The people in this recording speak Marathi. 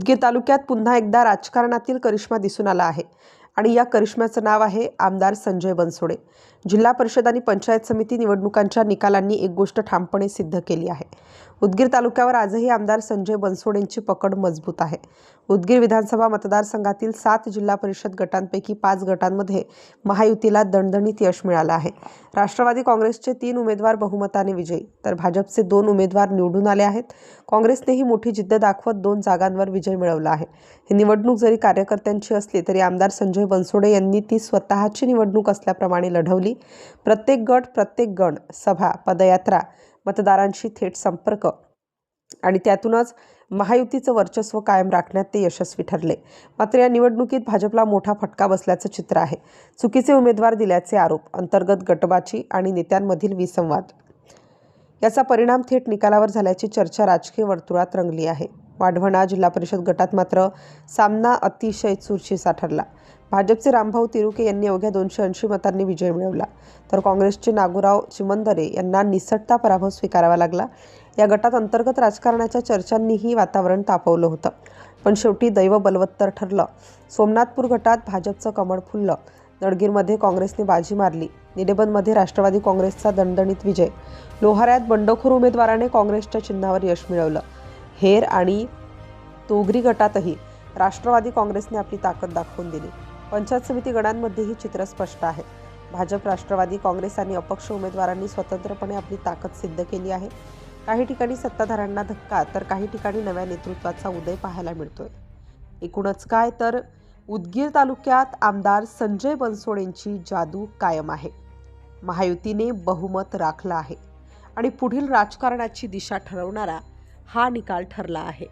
उदगीर तालुक्यात पुन्हा एकदा राजकारणातील करिश्मा दिसून आला आहे आणि या करिश्म्याचं नाव आहे आमदार संजय बनसोडे। जिल्हा परिषद आणि पंचायत समिती निवडणुकांच्या निकालांनी एक गोष्ट ठामपणे सिद्ध केली आहे। उदगीर तालुक्यावर आजही आमदार संजय बनसोडेंची पकड मजबूत आहे। उदगीर विधानसभा मतदारसंघातील 7 जिल्हा परिषद गटांपैकी 5 गटांमध्ये महायुतीला दणदणीत यश मिळालं आहे। राष्ट्रवादी काँग्रेसचे 3 उमेदवार बहुमताने विजयी, तर भाजपचे 2 उमेदवार निवडून आले आहेत। काँग्रेसनेही मोठी जिद्द दाखवत 2 जागांवर विजय मिळवला आहे। ही निवडणूक जरी कार्यकर्त्यांची असली तरी आमदार संजय बनसोडे यांनी ती स्वतःची निवडणूक असल्याप्रमाणे लढवली। प्रत्येक गट, प्रत्येक गण, सभा, पदयात्रा, मतदारांशी थेट संपर्क आणि त्यातूनच महायुतीचं वर्चस्व कायम राखण्यात ते यशस्वी ठरले। मात्र या निवडणुकीत भाजपला मोठा फटका बसल्याचं चित्र आहे। चुकीचे उमेदवार दिल्याचे आरोप, अंतर्गत गटबाजी आणि नेत्यांमधील विसंवाद याचा परिणाम थेट निकालावर झाल्याची चर्चा राजकीय वर्तुळात रंगली आहे। वाढवणा जिल्हा परिषद गटात मात्र सामना अतिशय चुरशीचा ठरला। भाजपचे रामभाऊ तिरुके यांनी अवघ्या 280 मतांनी विजय मिळवला, तर काँग्रेसचे नागोराव चिमंदरे यांना निसटता पराभव स्वीकारावा लागला। या गटात अंतर्गत राजकारणाच्या चर्चांनीही वातावरण तापवलं होतं, पण शेवटी दैव बलवत्तर ठरलं। सोमनाथपूर गटात भाजपचं कमळ फुललं, नडगीरमध्ये काँग्रेसने बाजी मारली, निडेबनमध्ये राष्ट्रवादी काँग्रेसचा दणदणीत विजय, लोहाऱ्यात बंडखोर उमेदवाराने काँग्रेसच्या चिन्हावर यश मिळवलं। हेर आणि तोगरी गटातही राष्ट्रवादी काँग्रेसने आपली ताकद दाखवून दिली। पंचायत समिती गणांमध्येही चित्र स्पष्ट आहे। भाजप, राष्ट्रवादी काँग्रेस आणि अपक्ष उमेदवारांनी स्वतंत्रपणे आपली ताकद सिद्ध केली आहे। काही ठिकाणी सत्ताधाऱ्यांना धक्का, तर काही ठिकाणी नव्या नेतृत्वाचा उदय पाहायला मिळतोय। एकूणच काय तर उदगीर तालुक्यात आमदार संजय बनसोडेंची जादू कायम आहे। महायुतीने बहुमत राखलं आहे आणि पुढील राजकारणाची दिशा ठरवणारा हा निकाल ठरला आहे।